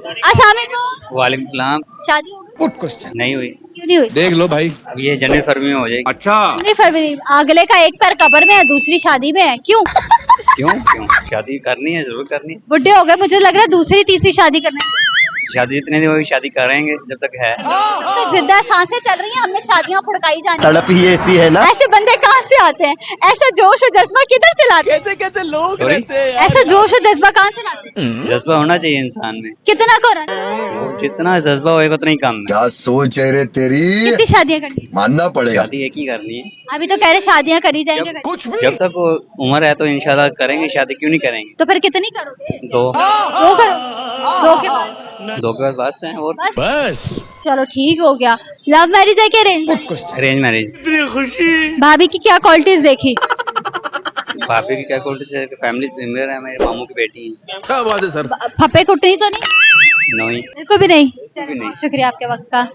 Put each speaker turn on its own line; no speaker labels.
अस्सलाम वालेकुम।
वालेकुम सलाम।
शादी हो गई?
Good question.
नहीं हुई।
क्यों नहीं हुई?
देख लो भाई।
अब ये जनवरी फरवरी में हो जाएगी।
अच्छा।
जनवरी फरवरी। अगले का एक पैर कब्र में है, दूसरी शादी में है, क्यों?
क्यों क्यों शादी करनी है, जरूर करनी है।
बुढ़े हो गए, मुझे लग रहा है दूसरी तीसरी शादी करना है।
शादी जितने दिन होगी शादी करेंगे जब तक है।
तब तक जिंदा सांसें चल रही हैं, हमने शादियां फुड़काई जानी।
तड़प ही ऐसी है ना।
ऐसे बंदे कहाँ से आते हैं? ऐसा जोश और जज्बा किधर से लाते हैं?
कैसे कैसे लोग
Sorry?
रहते हैं यार।
ऐसा जोश और जज्बा कहाँ से लाते हैं?
जज्बा होना चाहिए इंसान में।
कितना को रहा?
वो जितना जज्बा होएगा उतना ही कम है।
क्या सोच है रे तेरी,
कितनी शादियां करनी है?
मानना पड़ेगा।
शादी एक ही करनी है।
अभी तो कह रहे शादियां करी जाएंगे।
कुछ भी।
जब तक वो उम्र है तो इंशाल्लाह करेंगे शादी, क्यों नहीं करेंगे।
तो फिर कितनी करोगे?
दो
दो करो। दो के बाद
दो के बाद बात है। और
बस
बस।
चलो ठीक हो गया। लव मैरिज है कि arrange?
Good question.
Arrange marriage.
भाभी की क्या क्वालिटीज देखी?
पापी की क्या क्वालिटी है? फैमिली मेंबर है, मेरे मामू की बेटी है।
क्या बात है सर।
फप्पे कुटनी तो नहीं?
नहीं।
बिल्कुल भी नहीं।
भी नहीं।
शुक्रिया आपके वक्त का।